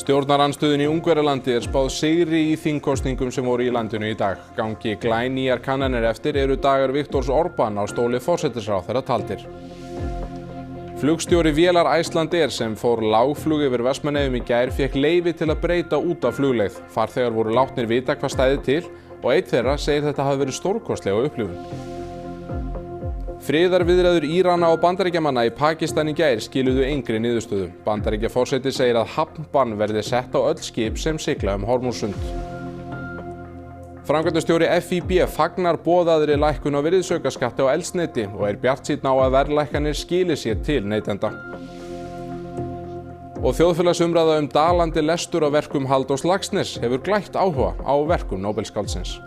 Stjórnarandstöðunni í Ungverjalandi spáð sigri í þingkosningum sem voru í landinu í dag. Gangi glænýjar kannanir eftir eru dagar Viktors Orbán á stóli forsætisráðherra taldir. Flugstjóri vélar Icelandair sem fór lágflug yfir Vestmannaeyjum í gær fékk leyfi til að breyta út af flugleið. Farþegar voru látnir vita hvað stæði til og einn þeirra segir þetta hafi verið stórkostlega upplifun. Friðarviðræður Írana og Bandaríkjamanna í Pakistan í gær skiluðu engri niðurstöðu. Bandaríkjaforseti segir að hafnbann verði sett á öll skip sem sigla Hormúzsund. Framkvæmdastjóri FÍB fagnar boðaðri lækkun á virðisaukaskatti á eldsneyti og bjartsýnn á að verðlækkanir skili sér til neytenda. Og þjóðfélagsumræða dalandi lestur á verkum Halldórs Laxness hefur glætt áhuga á verkum Nóbelsskáldsins.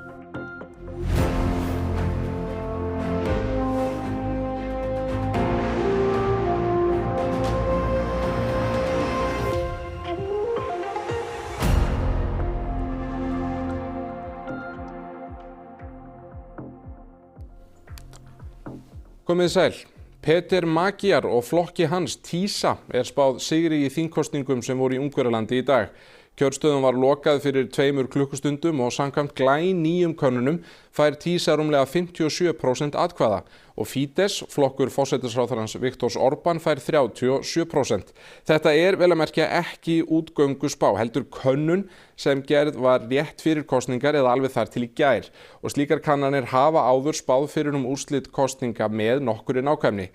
Komið sæl. Peter Magyar og flokki hans TISA spáð sigri í þingkosningum sem voru í Ungverjalandi í dag. Kjörstöðum var lokað fyrir 2 klukkustundum og samkvæmt glænýjum könnunum fær TISA rúmlega 57% atkvæða og Fidesz, flokkur forsætisráðherrans Viktors Orbán, fær 37%. Þetta vel að merkja ekki útgönguspá, heldur könnun sem gerð var rétt fyrir kosningar eða alveg þar til í gær og slíkar kannanir hafa áður spáð fyrir úrslit kosninga með nokkurri nákvæmni.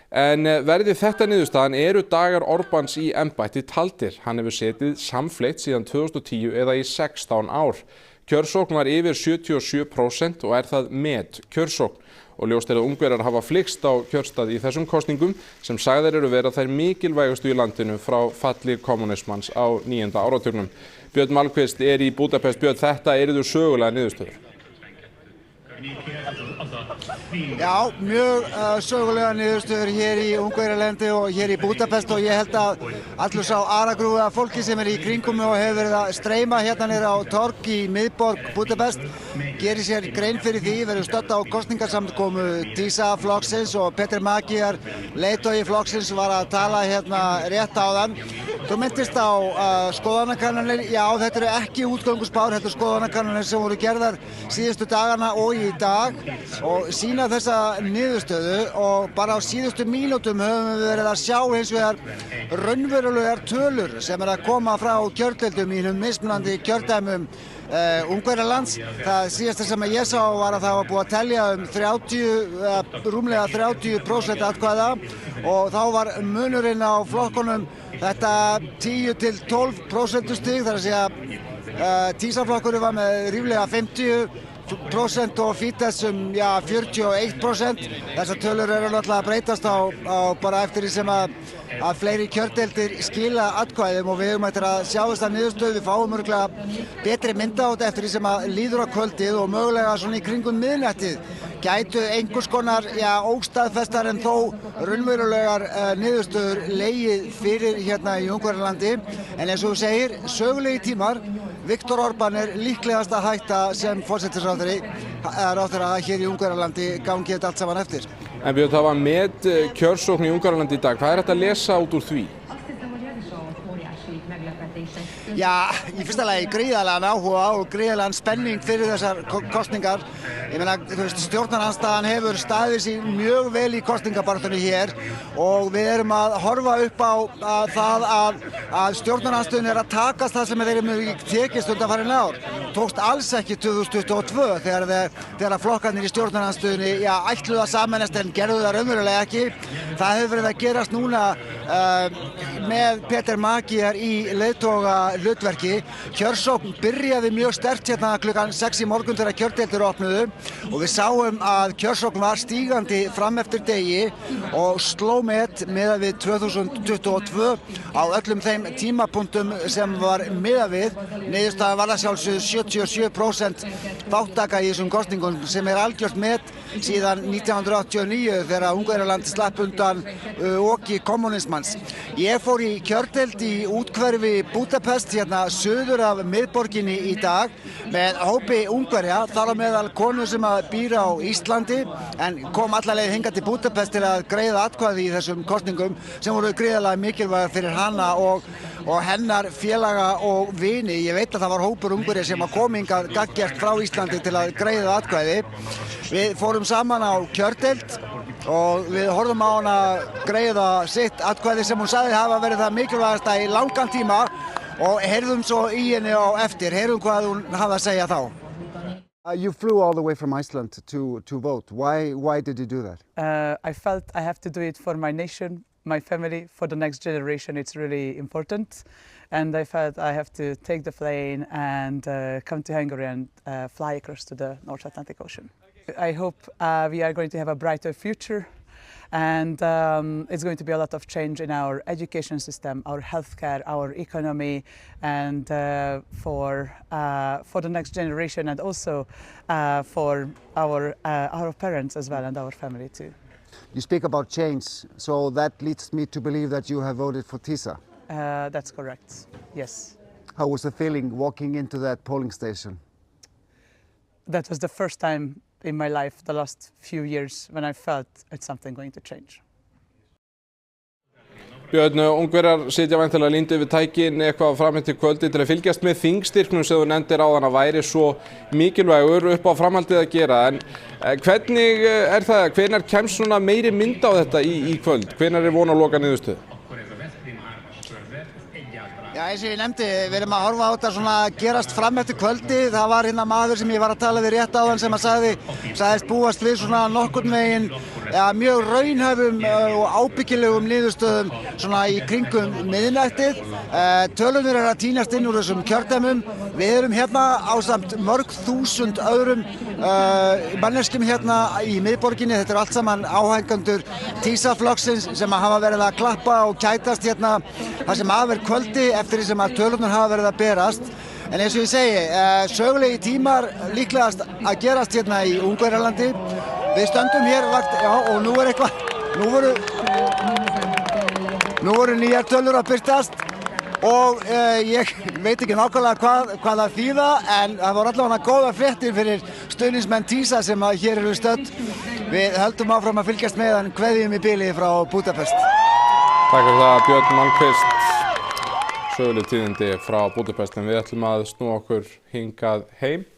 En verði þetta niðurstaðan eru dagar Orbáns í embætti taldir. Hann hefur setið samfleytt síðan 2010 eða í 16 ár. Kjörsókn var yfir 77% og það met kjörsókn. Og ljóst að Ungverjar hafa flykkst á kjörstað í þessum kosningum sem sagðar eru vera þær mikilvægustu í landinu frá falli kommunismans á 9. áratugnum. Björn Malmquist í Budapest. Björn, þetta eru sögulega niðurstöður. Já, mjög sögulega niðurstöður hér í Ungverjalandi og hér í Budapest og ég held að allur sá aragrúa fólki sem í kringum og hefur verið að streyma hérna niður á torg í miðborg Budapest gerir sér grein fyrir því, verður stödd á kosningasamkomu TISA flokksins og Peter Magyar, leiðtogi flokksins, var að tala hérna rétt áðan. Þú myndist á skoðanakannanir, já þetta eru ekki útgönguspár, þetta eru skoðanakannanir sem voru gerðar síðustu dagana og í dag og sína þessa niðurstöðu og bara á síðustu mínútum höfum við verið að sjá hins vegar raunverulegar tölur sem að koma frá kjördeildum í mismunandi kjördæmum Ungverjalands. Það síðasta sem ég sá var að það var búið að telja rúmlega 30% atkvæða og þá var munurinn á flokkunum þetta 10–12% stig, þar að segja TISA-flokkurinn var með ríflega 50% og Fidesz 41%. Þessar tölur eru náttúrulega að breytast á bara eftir því sem að fleiri kjördeildir skila atkvæðum og við höfum eftir að sjá þessa niðurstöðu. Við fáum örugglega betri mynd á þetta eftir því sem að líður á kvöldið og mögulega svona í kringum miðnættið gætu einhvers konar óstaðfestar en þó raunverulegar niðurstöður legið fyrir hérna í Ungverjalandi. En eins og þú segir, sögulegi tímar. Viktor Orbán líklegast að hætta sem forsætisráðherra hér í Ungverjalandi gangi þetta allt saman eftir. En Björn, það var met kjörsókn í Ungverjalandi í dag. Hvað hægt að lesa út úr því? Já, í fyrsta lagi gríðarlegan áhuga og gríðarlegan spenning fyrir þessar kosningar. Ég meina, stjórnarandstaðan hefur staðið sig mjög vel í kosningabaráttunni hér og við erum að horfa upp á það að stjórnarandstöðun að takast það sem þeir eru tekist undanfarin ár. Tókst alls ekki 2022 þegar flokkarnir í stjórnarandstöðunni ætluðu að sameinast en gerðu það raunverulega ekki. Það hefur verið að gerast núna með Peter Magyar í leiðtoga hlutverki. Kjörsókn byrjaði mjög sterkt hérna klukkan 6 í morgun þegar kjördeildir opnuðu og við sáum að kjörsókn var stígandi fram eftir degi og sló met miðað við 2022 á öllum þeim tímapunktum sem var miðað við. Niðurstaðan var að sjálfsögðu 77% þáttaka í þessum kosningum sem algjört met síðan 1989 þegar Ungverjaland slapp undan oki kommunismans. Ég fór fór í kjördeild í úthverfi Budapest hérna suður af miðborginni í dag með hópi Ungverja, þar á meðal konu sem að býr á Íslandi en kom alla leið hingað til Budapest til að greiða atkvæði í þessum kosningum sem voru gríðarlega mikilvægar fyrir hana og hennar félaga og vini. Ég veit að það var hópur Ungverja sem að kom hingað gagngert frá Íslandi til að greiða atkvæði. Við fórum saman á kjördeild og við horfum á hana greiða sitt atkvæði sem hún sagði hafa verið það mikilvægasta í langan tíma og heyrðum svo í henni á eftir, heyrðum hvað hún hafði að segja þá. You flew all the way from Iceland to vote. Why did you do that? I felt I have to do it for my nation, my family, for the next generation. It's really important. And I felt I have to take the plane and come to Hungary and fly across to the North Atlantic Ocean. I hope we are going to have a brighter future and it's going to be a lot of change in our education system, our healthcare, our economy and for the next generation and also for our parents as well and our family too. You speak about change, so that leads me to believe that you have voted for TISA. That's correct, yes. How was the feeling walking into that polling station? That was the first time in my life, the last few years, when I felt it's something going to change. Björn, Ungverjar sitja væntanlega límdir við tækin eitthvað fram eftir kvöldi til að fylgjast með þingstyrknum sem þú nefndir áðan að væri svo mikilvægur upp á framhaldið að gera. En hvernig er það? Hvenær kemst svona meiri mynd á þetta í kvöld? Hvenær von á loka niðurstöðu? Já, eins og ég nefndi, við erum að horfa á þetta svona gerast fram eftir kvöldi. Það var hérna maður sem ég var að tala við rétt áðan sem að sagðist búast við svona nokkurn veginn mjög raunhæfum og ábyggilegum niðurstöðum svona í kringum miðnættið. Tölurnar eru að tínast inn úr þessum kjördæmum. Við erum hérna ásamt mörg þúsund öðrum manneskjum hérna í miðborginni. Þetta eru allt saman áhængandur TISA-flokksins sem hafa verið að klappa og kætast hérna það sem af er kvöldi eftir því sem að tölurnar hafa verið að berast. En eins og ég segi, sögulegi tímar líklegast að gerast hérna í Ungverjalandi. Við stöndum hér og nú er eitthvað, nú voru nýjar tölur að birtast og ég veit ekki nákvæmlega hvað það þýða en það voru allavega góða fréttir fyrir stuðningsmenn TISA sem að hér eru stödd. Við höldum áfram að fylgjast með en kveðjum í bili frá Budapest. Takk fyrir það, Björn Malmquist. Söguleg tíðindi frá Budapest en við ætlum að snúa okkur hingað heim.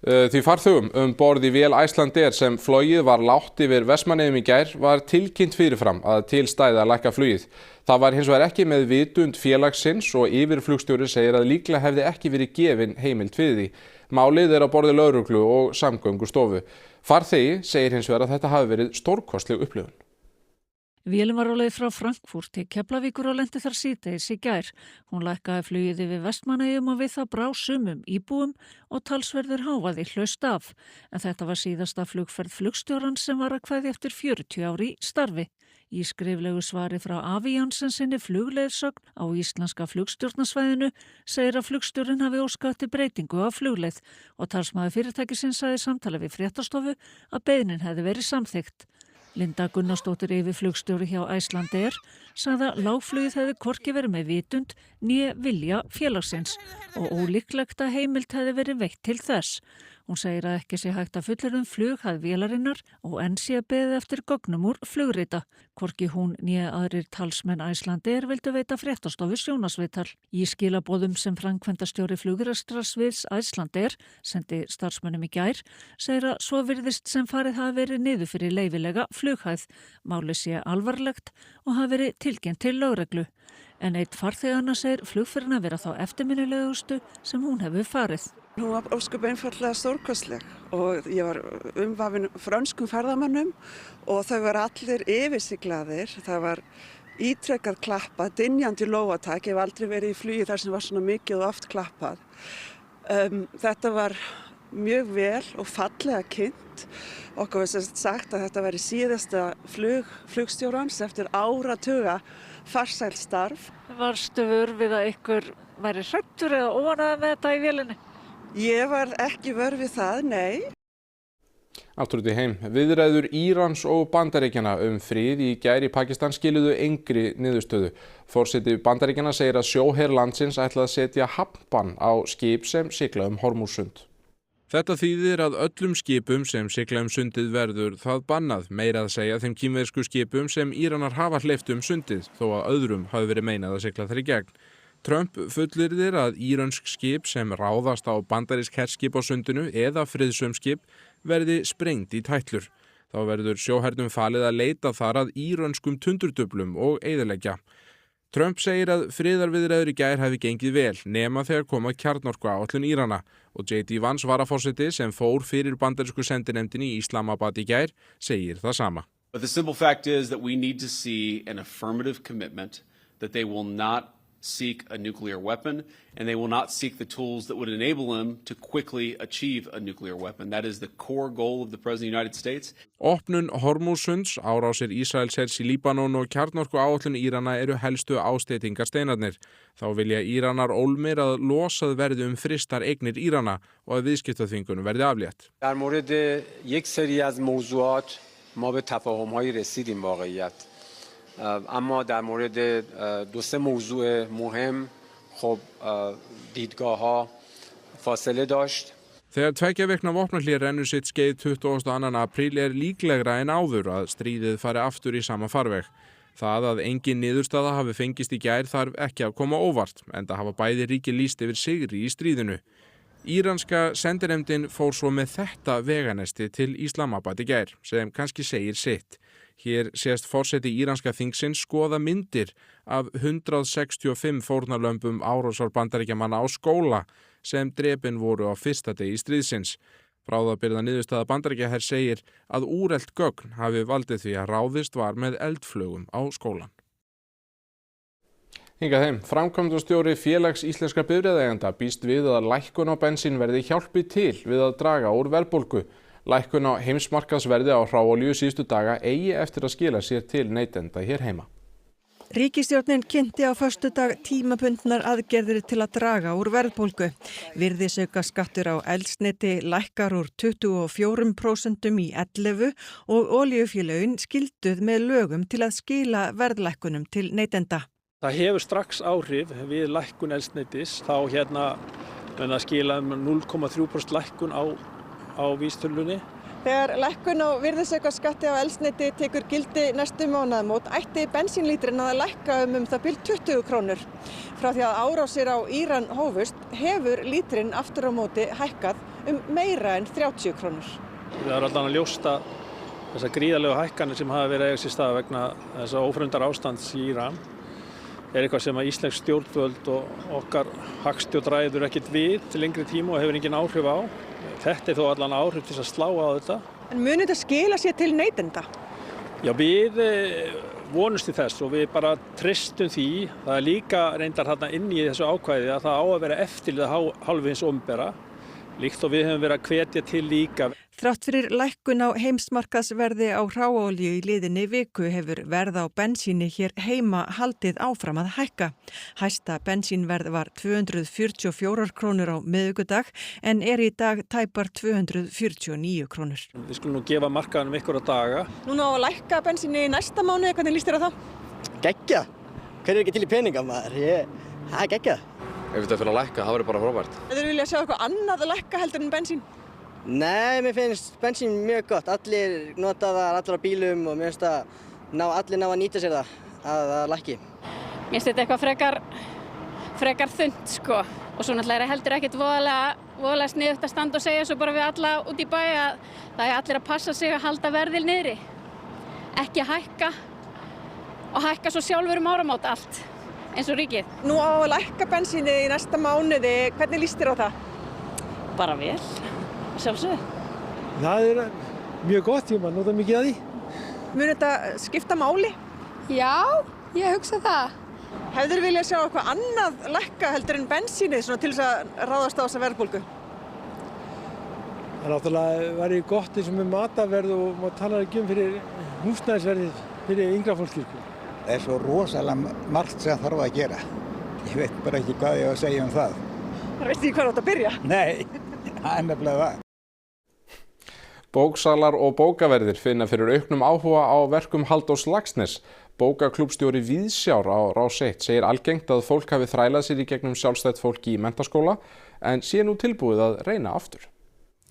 Því farþegum borð í vél Icelandair sem flogið var lágt yfir Vestmannaeyjum í gær var tilkynnt fyrirfram að til stæði að lækka flugið. Það var hins vegar ekki með vitund félagsins og yfirflugstjóri segir að líklega hefði ekki verið gefin heimild fyrir því. Málið er á borði lögreglu og samgöngustofu. Farþegi segir hins vegar að þetta hafi verið stórkostleg upplifun. Vélin var á leið frá Frankfurt til Keflavíkur og lenti þar síðdegis í gær. Hún lækkaði flugið yfir Vestmannaeyjum og við það brá sumum íbúum og talsverður hávaði hlaust af. En þetta var síðasta flugferð flugstjórans sem var að kveðja eftir 40 ár í starfi. Í skriflegu svari frá Aviansen sinni flugleiðsögn á íslenska flugstjórnarsvæðinu segir að flugstjórinn hafi óskað til breytingu af flugleið og talsmaður fyrirtækisins sagði í samtali við fréttastofu að beiðnin hefði verið samþykkt. Linda Gunnarsdóttir yfirflugstjóri hjá Icelandair sagði að lágflugið hefði hvorki verið með vitund né vilja félagsins og ólíklegt að heimild hefði verið veitt til þess. Hún segir að ekki sé hægt að fullyrða flughæð vélarinnar og enn sé beðið eftir gögnum úr flugrita. Hvorki hún né aðrir talsmenn Icelandair vildu veita fréttastofu sjónasviðtal. Í skilaboðum sem framkvæmdastjóri flugrekstrarsviðs Icelandair sendi starfsmönnum í gær segir að svo virðist sem farið hafi verið niður fyrir leyfilega flughæð. Málið sé alvarlegt og hafi verið tilkynnt til lögreglu. En einn farþeganna segir flugferðina vera þá eftirminnilegustu sem hún hefur farið. Hún var ósköp einfaldlega stórkostleg og ég var umvafin frönskum ferðamönnum og þau var allir yfirsiglaðir. Það var ítrekkað klappað, dynjandi lófatak. Ég hef aldrei verið í flugi þar sem var svona mikið og oft klappað. Þetta var mjög vel og fallega kynnt. Okkur var sagt að þetta væri síðasta flugstjórans eftir áratuga farsælt starf. Varstu vör við að ykkur væri hræddur eða óánægður með þetta í vélinni? Ég var ekki vör við það, nei. Aftur út í heim. Viðræður Írans og Bandaríkjanna frið í gær í Pakistan skiluðu engri niðurstöðu. Forseti Bandaríkjanna segir að sjóher landsins ætla að setja hafnbann á skip sem sigla Hormúzsund. Þetta þýðir að öllum skipum sem sigla sundið verður það bannað, meira að segja þeim kínversku skipum sem Íranar hafa hleypt sundið, þó að öðrum hafi verið meinað að sigla þar í gegn. Trump fullyrðir að írönsk skip sem ráðast á bandarísk herskip á sundinu eða friðsöm skip verði sprengt í tætlur. Þá verður sjóhernum falið að leita þar að írönskum tundurduflum og eyðileggja. Trump segir að friðarviðræður í gær hafi gengið vel nema þegar kom að kjarnorkuáætlun Írana og J.D. Vance varaforseti sem fór fyrir bandarísku sendinefndinni í Islamabad í gær segir það sama. But the simple fact is that we need to see an affirmative commitment that they will not seek a nuclear weapon and they will not seek the tools that would enable them to quickly achieve a nuclear weapon. That is the core goal of the President of the United States. Opnun Hormúzsunds, árásir Ísraelshers í Líbanon og kjarnorkuáætlun Írana eru helstu ásteytingarsteinarnir. Þá vilja Íranar ólmir að losað verði frystar eignir Írana og að viðskiptaþvingunum verði aflétt. در مورد یک سری از موضوعات ما به تفاهم‌هایی رسیدیم واقعیت. اما در مورد دو سه موضوع مهم خب دیدگاه‌ها فاصله داشت. Þegar tveggja vikna vopnahlé rennur sitt skeið 22. apríl líklegra en áður að stríðið fari aftur í sama farveg. Það að engin niðurstaða hafi fengist í gær þarf ekki að koma óvart, enda hafa bæði ríki lýst yfir sigri í stríðinu. Íranska sendinefndin fór svo með þetta veganesti til Islamabad í gær, sem kannski segir sitt. Hér sést forseti íranska þingsins skoða myndir af 165 fórnarlömbum árásar Bandaríkjamanna á skóla sem drepin voru á fyrsta degi stríðsins. Bráðabirgða niðurstaða Bandaríkjahers segir að úrelt gögn hafi valdið því að ráðist var með eldflugum á skólan. Hingað heim, framkvæmdastjóri Félags íslenskra bifreiðaeigenda býst við að lækkun á bensín verði hjálpi til við að draga úr verðbólgu. Lækkun á heimsmarkaðsverði á hráolíu síðustu daga eigi eftir að skila sér til neytenda hér heima. Ríkisstjórnin kynnti á föstudag tímabundnar aðgerðir til að draga úr verðbólgu. Virðisaukaskattur á eldsneyti lækkar úr 24% í 11% og olíufélögin skilduð með lögum til að skila verðlækkunum til neytenda. Það hefur strax áhrif við lækkun eldsneytis, þá mun það skila 0,3% lækkun á vísitölunni. Þegar lækkun á virðisaukaskatti á eldsneyti tekur gildi næstu mánaðamót ætti bensínlítrinn að lækka það bil 20 krónur. Frá því að árásir á Íran hófust hefur lítrinn aftur á móti hækkað meira en 30 krónur. Það er allan að ljósta þessar gríðarlegu hækkanir sem hafa verið að eiga sér stað vegna þessa ófremdar ástands í Íran. Er eitthvað sem að íslensk stjórnvöld og okkar hagstjórn ræður ekkert við til lengri tíma og hefur engin áhrif á. Þetta þó allan áhrif til að slá á þetta. En mun þetta skila sér til neytenda? Já, við vonumst til þess og við bara treystum því. Það er líka reyndar þarna inn í þessu ákvæði að það á að vera eftirlit af hálfu hins opinbera, líkt og við höfum verið að hvetja til líka. Þrátt fyrir lækkun á heimsmarkaðsverði á hráolíu í liðinni viku hefur verð á bensíni hér heima haldið áfram að hækka. Hæsta bensínverð var 244 krónur á miðvikudag en er í dag tæpar 249 krónur. Við skulum nú gefa markaðanum einhverja daga. Núna á að lækka bensíni í næsta mánuði, hvernig líst þér á það? Geggjað. Hver er ekki til í peninga maður? Það er geggjað. Ef þetta fyrir að lækka, það verður bara frábært. Þeir vilja sjá eitthvað annað að lækka heldur en bensín? Nei, mér finnst bensín mjög gott. Allir nota það, allir á bílum og mér finnst að allir ná að nýta sér það lækki. Mér finnst þetta eitthvað frekar þunnt sko. Og svo náttúrulega er heldur ekkert voðalega sniðugt að standa og segja svo bara við alla út í bæ að það er allir að passa sig að halda verðið niðri. Ekki hækka og hækka svo sjálfur áramót allt. Eins og ríkið. Nú á að lækka bensíni í næsta mánuði, hvernig líst þér á það? Bara vel, sjálfsögðu. Það er mjög gott, ég nota mikið að því. Mun þetta skipta máli? Já, ég hugsa það. Hefðir viljað sjá eitthvað annað lækka heldur en bensínið svona til þess að ráðast á þessa verðbólgu? Það náttúrulega væri gott eins og með matarverð og maður talar ekki fyrir húsnæðisverðið fyrir yngra fólki. Það er svo rosalega margt sem þarf að gera. Ég veit bara ekki hvað ég á að segja það. Það veist ekki hvað átt að byrja? Nei, það er nefnilega það. Bóksalar og bókaverðir finna fyrir auknum áhuga á verkum Halldórs Laxness. Bókaklúbbstjóri Víðsjár á Rás 1 segir algengt að fólk hafi þrælað sér í gegnum sjálfstætt fólki í menntaskóla en sé nú tilbúið að reyna aftur.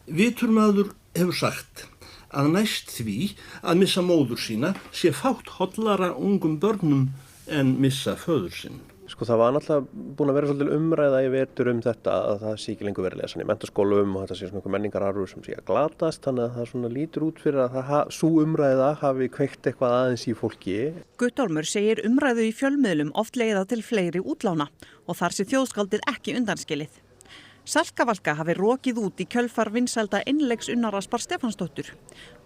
Viturmaður hefur sagt að næst því að missa móður sína sé fátt hollara ungum börnum en missa föður sinn. Sko það var náttúrulega búin að vera svolítið umræða í vetur þetta að það sé ekki lengur verið lesan í menntaskólum og þetta sé svona menningararfur sem sé að glatast, þannig að það svona lítur út fyrir að sú umræða hafi kveikt eitthvað aðeins í fólki. Guttormur segir umræðu í fjölmiðlum oft leiða til fleiri útlána og þar sé þjóðskáldið ekki undanskilið. Salkavalka hafi rokið út í kjölfar vinsælda innleiks Unnarasbar Stefansdóttur.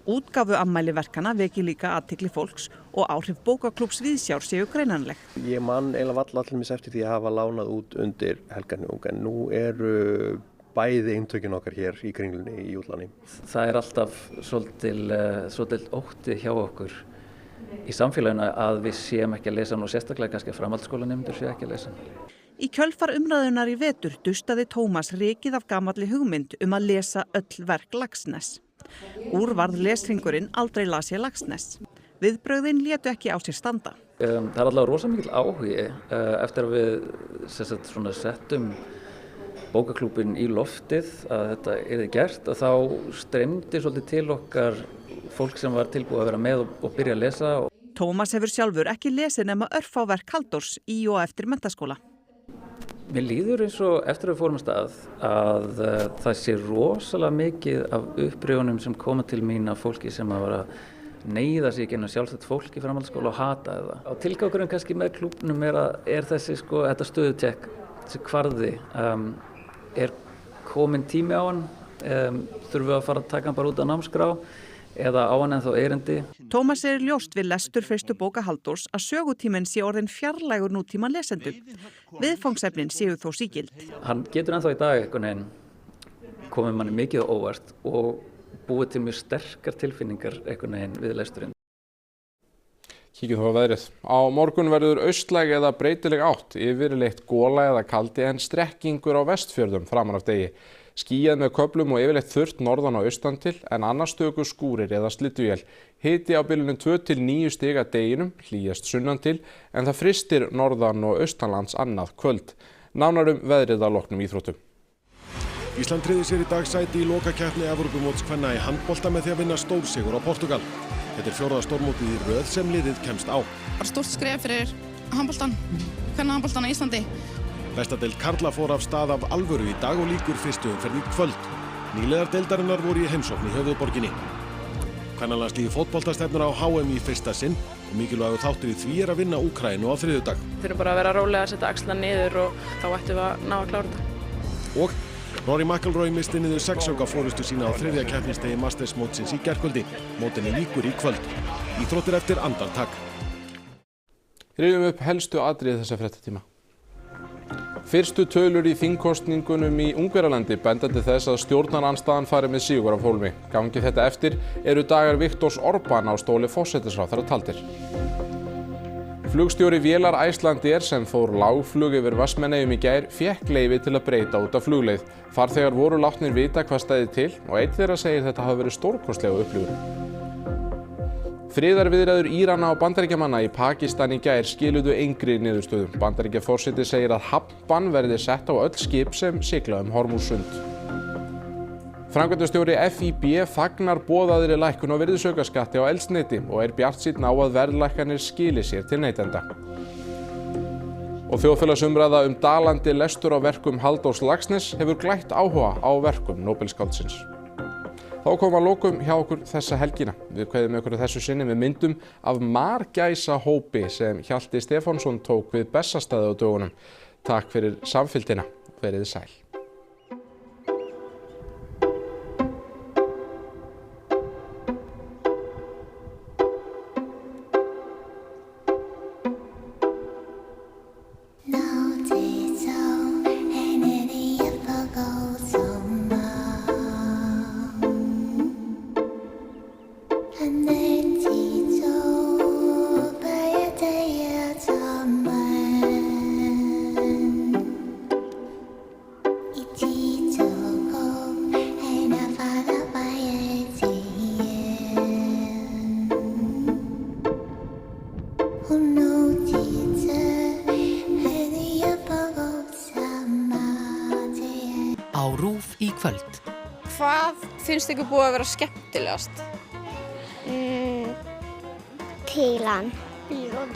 Útgáfu ammæli verkana veki líka athygli fólks og áhrif bókaklúbbs Víðsjár séu greinanleg. Ég man eiginlega varla allir mis eftir því að hafa lánað út undir Helganjúk en nú eru bæði eintökin okkar hér í Kringlunni í útláni. Það alltaf svolítið ótti hjá okkur í samfélaginu að við séum ekki að lesa og sérstaklega kannski framhaldsskólanemendur séu ekki að lesa. Í kjölfar umræðunar í vetur dustaði Tómas rykið af gamalli hugmynd að lesa öll verk Laxness. Úr varð leshringurinn Aldrei las ég Laxness. Viðbrögðin létu ekki á sér standa. Það allavega rosa mikill áhugi eftir að við settum bókaklúbbinn í loftið að þetta yrði gert og þá streymdi svolítið til okkar fólk sem var tilbúið að vera með og byrja að lesa. Tómas hefur sjálfur ekki lesið nema örfá verk Halldórs í og eftir menntaskóla. Mér líður eins og eftir að við fórum af stað að það sé rosalega mikið af upprjónum sem koma til mín af fólki sem að vera neyða sig gennum sjálfstætt fólk í framhaldsskóla og hata það. Og tilgangurinn kannski með klúbbnum er þessi þetta stöðutekk, þessi kvarði. Er komin tími á hann? Þurfum við að fara að taka hann bara út af námskrá? Eða á hann ennþá erindi? Tómas segir ljóst við lestur fyrstu bóka Halldórs að sögutíminn sé orðinn fjarlægur nútíma lesendum. Viðfangsefnin séu þó sígild. Hann getur ennþá í dag einhvern veginn komið manni mikið á óvart og búið til mjög sterkar tilfinningar einhvern veginn við lesturinn. Kíkjum þá á veðrið. Á morgun verður austlæg eða breytileg átt, yfirleitt gola eða kaldi en strekkingur á Vestfjörðum framan af degi. Skýjað með köflum og yfirleitt þurrt norðan og austan til en annars stöku skúrir eða slydduél. Hiti á bilinu 2 til 9 stig að deginum, hlýjast sunnan til en það frystir norðan og austanlands annað kvöld. Nánar veðrið að loknum íþróttum. Ísland tryggði sér í dag sæti í lokakeppni Evrópumóts kvenna í handbolta með því að vinna stórsigur á Portúgal. Þetta 4. stórmótið í röð sem liðið kemst á. Stórt skref fyrir handboltan, kvennahandboltan á Íslandi. Bestadeild karla fór af stað af alvöru í dag og lýkur fyrstu umferð í kvöld. Nýliðar deildarinnar voru í heimsókn í höfuðborginni. Kvennalandsliðið fótboltastefnur á HM í fyrsta sinn og mikilvægur þáttur í því að vinna Úkraínu á þriðjudag. Þurfum bara að vera rólega að setja axla niður og þá ættum við að ná að klára þetta. Og Rory McIlroy misti niður 6 högg á forystu sína á 3. keppnisdegi Masters mótsins í gærkvöldi. Mótinu lýkur í kvöld. Íþróttir eftir andartak. Rifjum upp helstu atriði þessa fréttatíma. Fyrstu tölur í þingkosningunum í Ungverjalandi benda til þess að stjórnarandstaðan fari með sigur af hólmi. Gangi þetta eftir eru dagar Viktors Orbán á stóli forsætisráðherra taldir. Flugstjóri vélar Icelandair sem fór lágflug yfir Vestmannaeyjum í gær fékk leyfi til að breyta út af flugleið. Farþegar voru látnir vita hvað stæði til og einn þeirra segir þetta hafi verið stórkostlega upplifun. Friðarviðræður Írana og Bandaríkjamanna í Pakistan í gær skiluðu engri niðurstöðu. Bandaríkjaforseti segir að hafnbann verði sett á öll skip sem sigla Hormúzsund. Framkvæmdastjóri FÍB fagnar boðaðri lækkun á virðisaukaskatti á eldsneyti og bjartsýnn á að verðlækkanir skili sér til neytenda. Og þjóðfélagsumræða dalandi lestur á verkum Halldórs Laxness hefur glætt áhuga á verkum Nóbelsskáldsins. Þá komum að lokum hjá okkur þessa helgina. Við kveðum ykkur þessu sinni með myndum af margæsahópi sem Hjalti Stefánsson tók við Bessastaði á dögunum. Takk fyrir samfylgdina. Verið sæl. Á RÚV í kvöld. Hvað finnst ykkur búið að vera skemmtilegast? Pílan. Bílun.